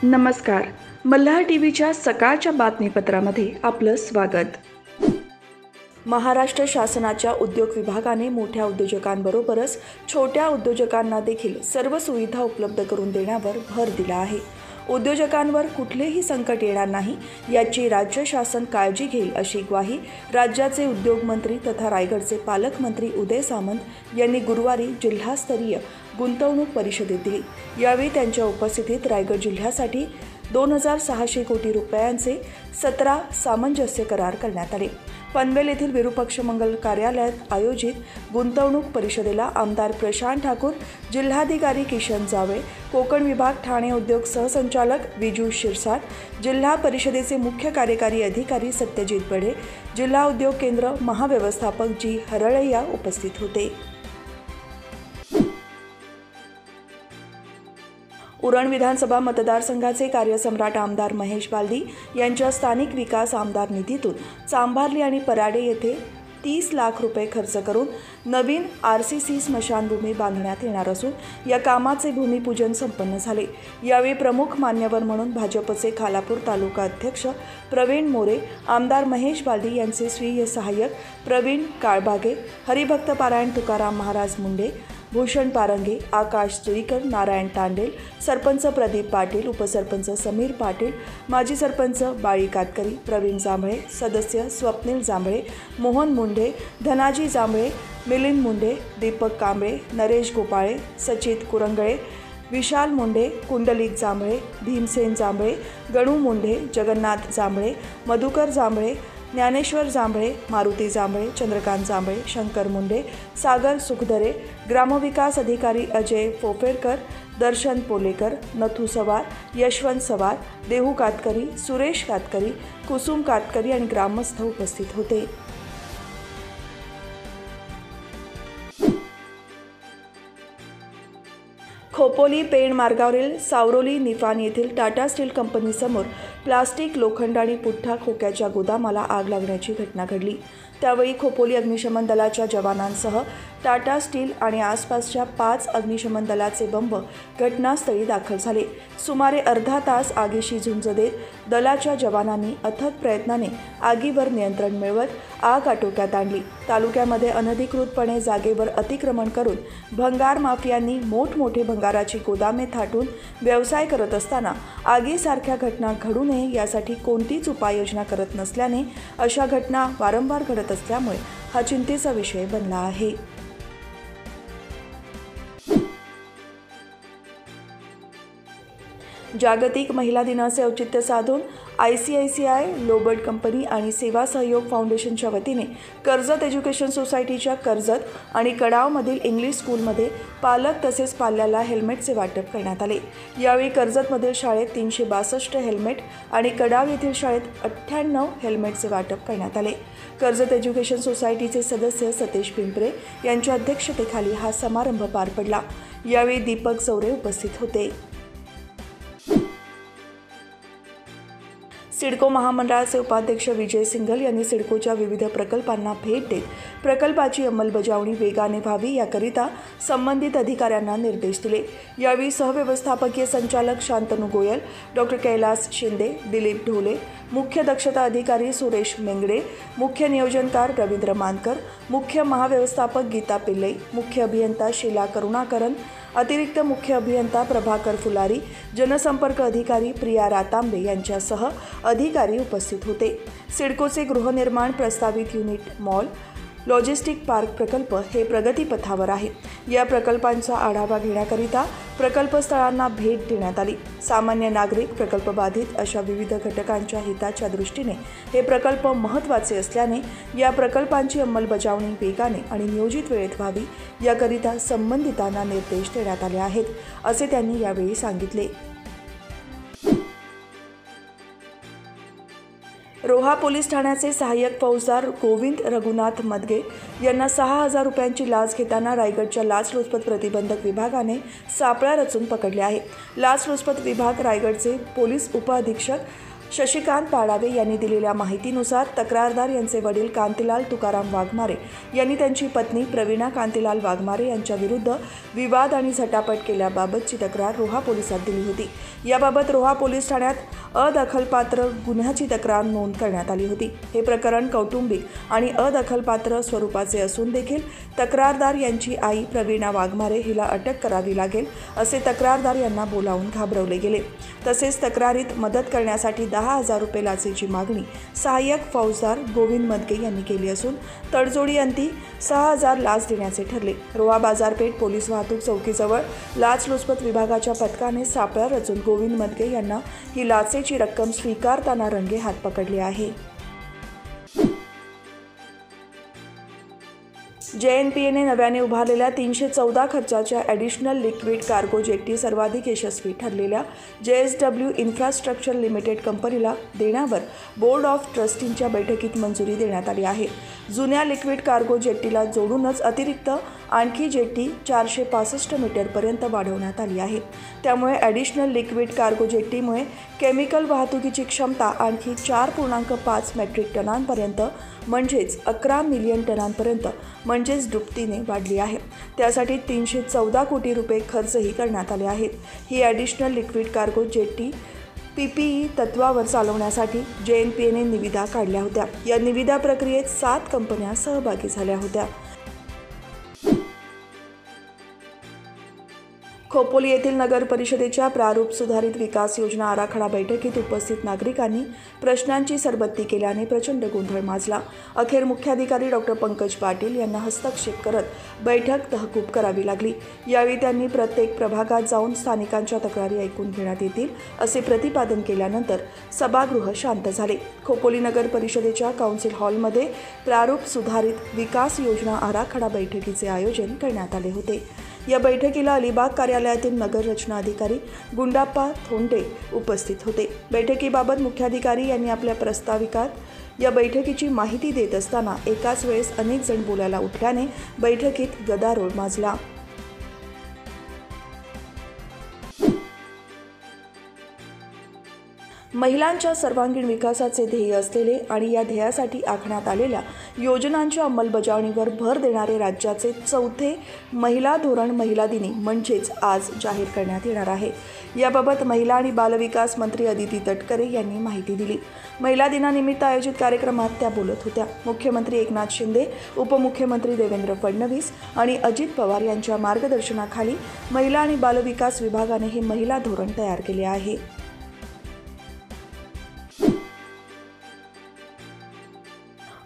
नमस्कार. मल्हार टीव्हीच्या सकाळच्या बातमीपत्रामध्ये आपलं स्वागत. महाराष्ट्र शासनाच्या उद्योग विभागाने मोठ्या उद्योजकांबरोबरच छोट्या उद्योजकांना देखील सर्व सुविधा उपलब्ध करून देण्यावर भर दिला आहे. उद्योजकांवर कुठलेही संकट येणार नाही याची राज्य शासन काळजी घेईल अशी ग्वाही राज्याचे उद्योग मंत्री तथा रायगडचे पालकमंत्री उदय सामंत यांनी गुरुवारी जिल्हास्तरीय गुंतवणूक परिषदेत दिली. यावेळी त्यांच्या उपस्थितीत रायगड जिल्ह्यासाठी 2,600 कोटी रुपयांचे 17 सामंजस्य करार करण्यात आले. पनवेल येथील विरूपक्ष मंगल कार्यालयात आयोजित गुंतवणूक परिषदेला आमदार प्रशांत ठाकूर, जिल्हाधिकारी किशन जावळे, कोकण विभाग ठाणे उद्योग सहसंचालक विजू शिरसाट, जिल्हा परिषदेचे मुख्य कार्यकारी अधिकारी सत्यजित बढे, जिल्हा उद्योग केंद्र महाव्यवस्थापक जी हरळय्या उपस्थित होते. उरण विधानसभा मतदारसंघाचे कार्यसम्राट आमदार महेश बालदी यांच्या स्थानिक विकास आमदार निधीतून चांभारली आणि पराडे येथे 30 लाख रुपये खर्च करून नवीन RCC स्मशानभूमी बांधण्यात येणार असून या कामाचे भूमिपूजन संपन्न झाले. यावेळी प्रमुख मान्यवर म्हणून भाजपचे खालापूर तालुका अध्यक्ष प्रवीण मोरे, आमदार महेश बालदी यांचे स्वीय सहाय्यक प्रवीण काळबागे, हरिभक्त पारायण तुकाराम महाराज मुंडे, भूषण पारंगे, आकाश जुईकर, नारायण तांडेल, सरपंच प्रदीप पाटील, उपसरपंच समीर पाटील, माजी सरपंच बाळी कातकरी, प्रवीण जांभळे, सदस्य स्वप्नील जांभळे, मोहन मुंडे, धनाजी जांभळे, मिलिंद मुंडे, दीपक कांबळे, नरेश गोपाळे, सचित कुरंगळे, विशाल मुंडे, कुंडलिक जांभळे, भीमसेन जांभळे, गणू मुंडे, जगन्नाथ जांभळे, मधुकर जांभळे, ज्ञानेश्वर जांभळे, मारुती जांभळे, चंद्रकांत जांभळे, शंकर मुंडे, सागर सुखदरे, ग्रामविकास अधिकारी अजय फोफेरकर, दर्शन पोलेकर, नथू सवार, यशवंत सवार, देहू कातकरी, सुरेश कातकरी, कुसुम कातकरी आणि ग्रामस्थ उपस्थित होते. खोपोली पेण मार्गावरील सावरोली निफान येथील टाटा स्टील कंपनीसमोर प्लास्टिक, लोखंड आणि पुठ्ठा खोक्याच्या गोदामाला आग लागण्याची घटना घडली. त्यावेळी खोपोली अग्निशमन दलाच्या जवानांसह टाटा स्टील आणि आसपासच्या 5 अग्निशमन दलाचे बंब घटनास्थळी दाखल झाले. सुमारे अर्धा तास आगीशी झुंज देत दलाच्या जवानांनी अथक प्रयत्नाने आगीवर नियंत्रण मिळवत आग आटोक्यात आणली. तालुक्यामध्ये अनधिकृतपणे जागेवर अतिक्रमण करून भंगार माफियांनी मोठमोठे भंगाराची गोदामे थाटून व्यवसाय करत असताना आगीसारख्या घटना घडू नये यासाठी कोणतीच उपाययोजना करत नसल्याने अशा घटना वारंवार घडत असल्यामुळे हा चिंतेचा विषय बनला आहे. जागतिक महिला दिनाचे औचित्य साधून ICICI लोबर्ट कंपनी आणि सेवा सहयोग फाउंडेशनच्या वतीने कर्जत एज्युकेशन सोसायटीच्या कर्जत आणि कडावमधील इंग्लिश स्कूलमध्ये पालक तसेच पाल्याला हेल्मेटचे वाटप करण्यात आले. यावेळी कर्जतमधील शाळेत 362 हेल्मेट आणि कडाव येथील शाळेत 98 हेल्मेटचे वाटप करण्यात आले. कर्जत एज्युकेशन सोसायटीचे सदस्य सतेश पिंपरे यांच्या अध्यक्षतेखाली हा समारंभ पार पडला. यावेळी दीपक चौरे उपस्थित होते. सिडको महामंडळाचे उपाध्यक्ष विजय सिंघल यांनी सिडकोच्या विविध प्रकल्पांना भेट देत प्रकल्पाची अंमलबजावणी वेगाने व्हावी याकरिता संबंधित अधिकाऱ्यांना निर्देश दिले. यावेळी सहव्यवस्थापकीय संचालक शांतनू गोयल, डॉक्टर कैलास शिंदे, दिलीप ढोले, मुख्य दक्षता अधिकारी सुरेश मेंगडे, मुख्य नियोजनकार रवींद्र मानकर, मुख्य महाव्यवस्थापक गीता पिल्ले, मुख्य अभियंता शीला करुणाकरन, अतिरिक्त मुख्य अभियंता प्रभाकर फुलारी, जनसंपर्क अधिकारी प्रिया रातांबे यांच्यासह अधिकारी उपस्थित होते. सिडकोचे गृहनिर्माण प्रस्तावित युनिट मॉल, लॉजिस्टिक पार्क प्रकल्प हे प्रगतीपथावर आहे. या प्रकल्पांचा आढावा घेण्याकरिता प्रकल्पस्थळांना भेट देण्यात आली. सामान्य नागरिक, प्रकल्पबाधित अशा विविध घटकांच्या हिताच्या दृष्टीने हे प्रकल्प महत्त्वाचे असल्याने या प्रकल्पांची अंमलबजावणी वेगाने आणि नियोजित वेळेत व्हावी याकरिता संबंधितांना निर्देश देण्यात आले आहेत, असे त्यांनी यावेळी सांगितले. रोहा पोलीस ठाण्याचे सहाय्यक फौजदार गोविंद रघुनाथ मदगे यांना 6,000 रुपयांची लाच घेताना रायगडच्या लाचलुचपत प्रतिबंधक विभागाने सापळा रचून पकडले आहे. लाचलुचपत विभाग रायगडचे पोलीस उपअधीक्षक शशिकांत पाडावे यांनी दिलेल्या माहितीनुसार तक्रारदार यांचे वडील कांतीलाल तुकाराम वाघमारे यांनी त्यांची पत्नी प्रवीणा कांतीलाल वाघमारे यांच्या विरुद्ध विवाद आणि झटापट केल्याबाबतची तक्रार रोहा पोलिसात दिली होती। याबाबत रोहा पोलीस ठाण्यात अदखलपात्र गुन्ह्याची तक्रार नोंद करण्यात आली होती। हे प्रकरण कौटुंबिक आणि अदखलपात्र स्वरूपाचे असून देखील तक्रारदार यांची आई प्रवीणा वाघमारे हिला अटक करावी लागेल असे तक्रारदार यांना बोलावून घाबरवले गेले। तसेच तक्रारीत मदत करण्यासाठी 10,000 रुपये लाचेची मागणी सहाय्यक फौजदार गोविंद मदगे यांनी केली असून तडजोडी अंती 6,000 लाच देण्याचे ठरले। रोहा बाजारपेठ पोलीस वाहतूक चौकीजवळ लाचलुचपत विभागाच्या पथकाने सापळा रचून गोविंद मदगे यांना ही लाचेची रक्कम स्वीकारताना रंगेहात पकडले आहे। JNPAने नव्याने उभारलेल्या 314 खर्चाच्या ॲडिशनल लिक्विड कार्गो जेट्टी सर्वाधिक यशस्वी ठरलेल्या JSW इन्फ्रास्ट्रक्चर लिमिटेड कंपनीला देण्यावर बोर्ड ऑफ ट्रस्टींच्या बैठकीत मंजुरी देण्यात आली आहे। जुन्या लिक्विड कार्गो जेट्टीला जोडूनच अतिरिक्त आणखी जेट्टी 465 मीटरपर्यंत वाढवण्यात आली आहे। त्यामुळे ॲडिशनल लिक्विड कार्गो जेट्टीमुळे केमिकल वाहतुकीची क्षमता आणखी 4.5 मेट्रिक टनांपर्यंत म्हणजेच 11 मिलियन टनांपर्यंत म्हणजेच दुपटीने वाढली आहे। त्यासाठी 314 कोटी रुपये खर्चही करण्यात आले आहेत। ही additional liquid cargo jetty PPE तत्वावर चालवण्यासाठी JNPAने निविदा काढल्या होत्या। या निविदा प्रक्रियेत 7 कंपन्या सहभागी झाल्या होत्या। खोपोली येथील नगर परिषदेच्या प्रारूप सुधारित विकास योजना आराखडा बैठकीत उपस्थित नागरिकांनी प्रश्नांची सरबत्ती केल्याने प्रचंड गोंधळ माजला। अखेर मुख्याधिकारी डॉ. पंकज पाटील यांना हस्तक्षेप करत बैठक तहकूब करावी लागली। यावेळी त्यांनी प्रत्येक प्रभागात जाऊन स्थानिकांच्या तक्रारी ऐकून घेण्यात येतील असे प्रतिपादन केल्यानंतर सभागृह शांत झाले। खोपोली नगर परिषदेच्या काउन्सिल हॉलमध्ये प्रारूप सुधारित विकास योजना आराखडा बैठकीचे आयोजन करण्यात आले होते। या बैठकीला अलिबाग कार्यालयातील नगर रचना अधिकारी गुंडाप्पा थोंटे उपस्थित होते। बैठकीबाबत मुख्याधिकारी यांनी आपल्या प्रस्ताविकात या बैठकीची माहिती देत असताना एकाच वेळेस अनेक जण बोलायला उठल्याने बैठकीत गदारोळ माजला। महिलांच्या सर्वांगीण विकासाचे ध्येय असलेले आणि या ध्येयासाठी आखण्यात आलेल्या योजनांच्या अंमलबजावणीवर भर देणारे राज्याचे 4थे महिला धोरण महिला दिनी म्हणजेच आज जाहीर करण्यात येणार आहे। याबाबत महिला आणि बालविकास मंत्री अदिती तटकरे यांनी माहिती दिली। महिला दिनानिमित्त आयोजित कार्यक्रमात त्या बोलत होत्या। मुख्यमंत्री एकनाथ शिंदे, उपमुख्यमंत्री देवेंद्र फडणवीस आणि अजित पवार यांच्या मार्गदर्शनाखाली महिला आणि बालविकास विभागाने हे महिला धोरण तयार केले आहे।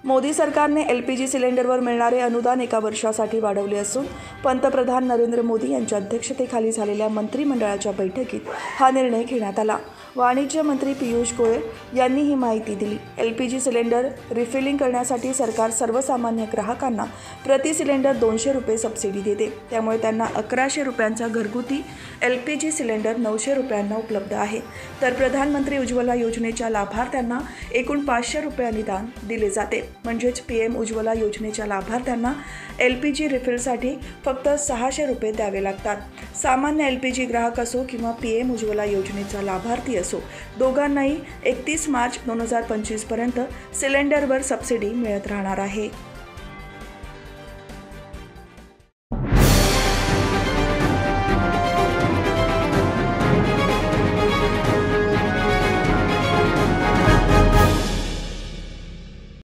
मोदी सरकारने LPG सिलेंडरवर मिळणारे अनुदान एका वर्षासाठी वाढवले असून पंतप्रधान नरेंद्र मोदी यांच्या अध्यक्षतेखाली झालेल्या मंत्रिमंडळाच्या बैठकीत हा निर्णय घेण्यात आला। वाणिज्य मंत्री पियुष गोयल यांनी ही माहिती दिली। LPG सिलेंडर रिफिलिंग करण्यासाठी सरकार सर्वसामान्य ग्राहकांना प्रति सिलेंडर 200 रुपये सबसिडी देते। त्यामुळे त्यांना 1100 रुपयांचा घरगुती LPG सिलेंडर 900 रुपयांना उपलब्ध आहे। तर प्रधानमंत्री उज्ज्वला योजनेच्या लाभार्थ्यांना एकूण 500 रुपये अनुदान दिले जाते। म्हणजेच PM उज्ज्वला योजनेच्या लाभार्थ्यांना LPG रिफिलसाठी फक्त 600 रुपये द्यावे लागतात। सामान्य LPG ग्राहक असो किंवा PM उज्ज्वला योजनेचा लाभार्थी असो, दोघांनाही 31 मार्च 2025 पर्यंत सिलेंडरवर सबसिडी मिळत राहणार आहे।